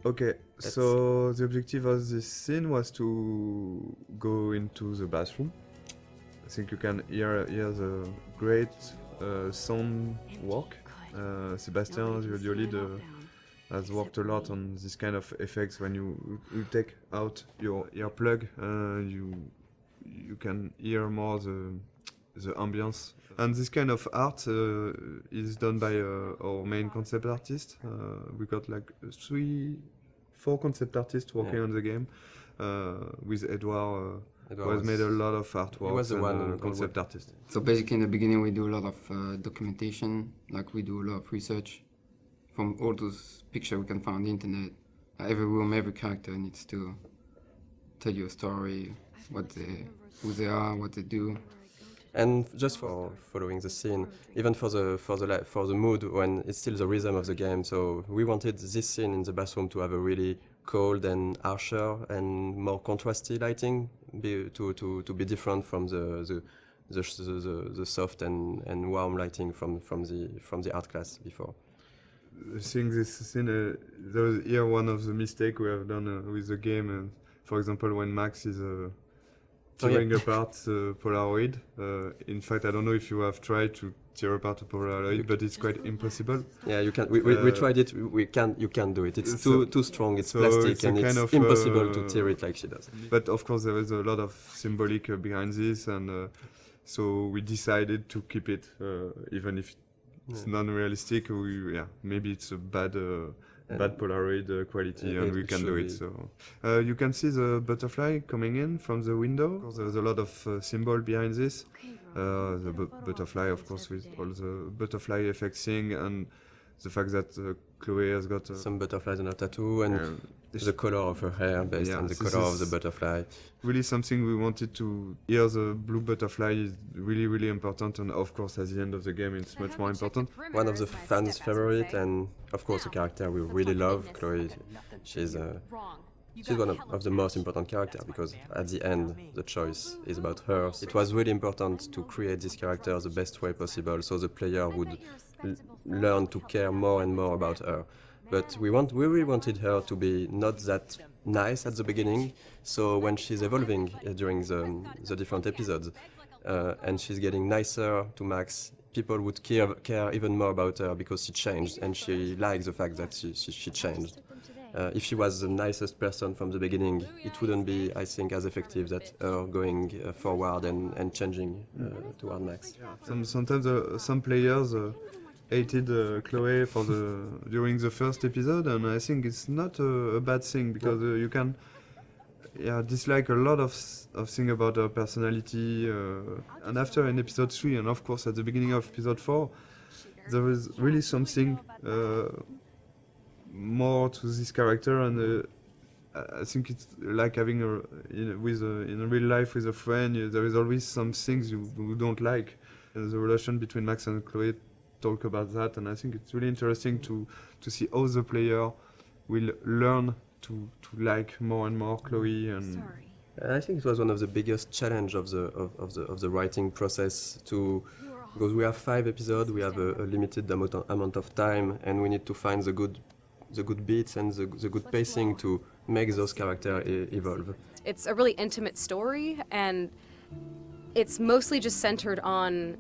Okay, so the objective of this scene was to go into the bathroom. I think you can hear the great sound work. Sébastien, the audio lead, has worked a lot on this kind of effects. When you take out your earplug, you can hear more the ambience. And this kind of art is done by our main concept artist. We got like 4 concept artists working on the game. With Edouard, who has made a lot of artworks. He was the one concept artist. So basically in the beginning we do a lot of documentation, like we do a lot of research from all those pictures we can find on the internet. Every room, every character needs to tell you a story, who they are, what they do. And just for following the scene, even for the mood when it's still the rhythm of the game. So we wanted this scene in the bathroom to have a really cold and harsher and more contrasty lighting, to be different from the soft and warm lighting from the art class before. Seeing this scene, there was here one of the mistakes we have done with the game. For example, when Max is tearing apart the Polaroid. In fact, I don't know if you have tried to tear apart a Polaroid, but it's quite impossible. Yeah, you can. We tried it. You can't do it. It's too strong. It's plastic, it's and it's impossible to tear it like she does. But of course, there is a lot of symbolic behind this, and so we decided to keep it, even if it's non-realistic. Maybe it's a bad Polaroid quality, and we can do it. So you can see the butterfly coming in from the window. There's a lot of symbol behind this. The butterfly, of course, with all the butterfly effects thing, and the fact that Chloe has got some butterflies on her tattoo, and the color of her hair based on the color of the butterfly. Really something we wanted to hear. The blue butterfly is really, really important, and of course at the end of the game it's much more important. One of the fans' favorite, and of course a character we really love, Chloe. She's one of the most important characters, because at the end the choice is about her. It was really important to create this character the best way possible, so the player would learn to care more and more about her. But we really wanted her to be not that nice at the beginning, so when she's evolving during the different episodes, and she's getting nicer to Max, people would care even more about her because she changed, and she likes the fact that she changed. If she was the nicest person from the beginning, it wouldn't be, I think, as effective that her going forward and changing toward Max. Sometimes some players hated Chloe during the first episode, and I think it's not a bad thing, because you can dislike a lot of things about her personality, and after in episode 3, and of course at the beginning of episode 4, there is really something more to this character, and I think it's like having in real life with a friend. There is always some things you don't like, and the relation between Max and Chloe talk about that, and I think it's really interesting to see how the player will learn to like more and more Chloe. And I think it was one of the biggest challenge of the writing process, because we have 5 episodes, we have a limited amount of time, and we need to find the good beats and the good pacing to make those characters evolve. It's a really intimate story, and it's mostly just centered on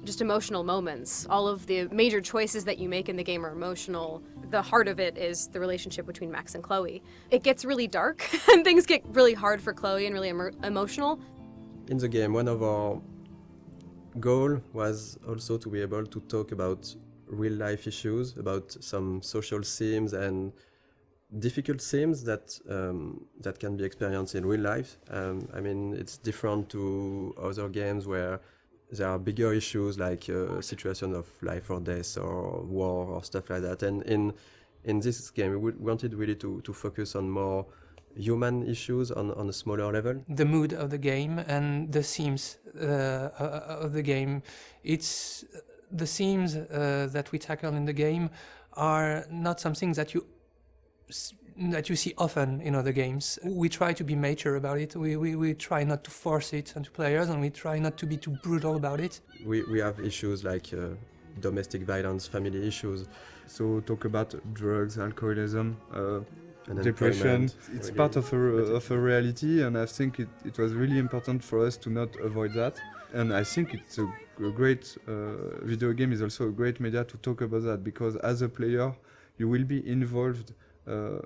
just emotional moments. All of the major choices that you make in the game are emotional. The heart of it is the relationship between Max and Chloe. It gets really dark, and things get really hard for Chloe and really emotional. In the game, one of our goals was also to be able to talk about real-life issues, about some social themes and difficult themes that can be experienced in real life. I mean, it's different to other games where there are bigger issues like situation of life or death or war or stuff like that. And in this game, we wanted really to focus on more human issues on a smaller level. The mood of the game and the themes of the game. It's the themes that we tackle in the game are not something that you see often in other games. We try to be mature about it. We try not to force it onto players, and we try not to be too brutal about it. We have issues like domestic violence, family issues. So talk about drugs, alcoholism, And depression. employment, It's really part of a reality, and I think it was really important for us to not avoid that. And I think it's a great video game is also a great media to talk about that, because as a player you will be involved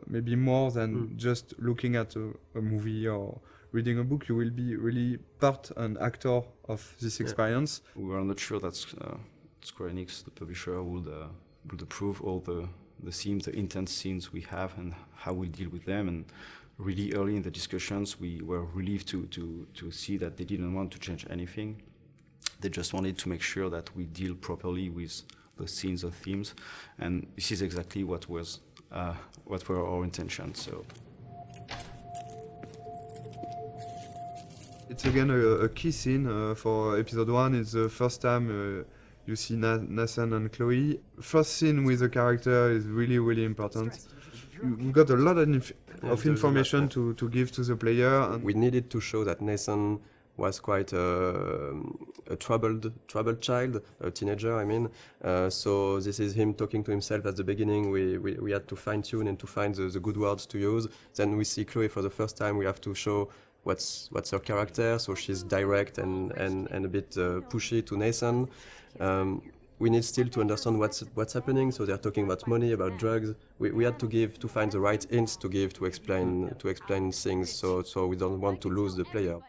maybe more than just looking at a movie or reading a book. You will be really part and actor of this experience. We were not sure that Square Enix, the publisher, would approve all the themes, the intense scenes we have, and how we deal with them. And really early in the discussions, we were relieved to see that they didn't want to change anything. They just wanted to make sure that we deal properly with the scenes or themes, and this is exactly what were our intentions. So. It's again a key scene for episode 1. It's the first time you see Nathan and Chloe. First scene with the character is really, really important. We got a lot of information to give to the player. And we needed to show that Nathan was quite a troubled child, a teenager, I mean. So this is him talking to himself at the beginning. We had to fine-tune and to find the good words to use. Then we see Chloe for the first time. We have to show what's her character, so she's direct and a bit pushy to Nathan. We need still to understand what's happening. So they're talking about money, about drugs. We had to find the right hints to give to explain things. So we don't want to lose the player.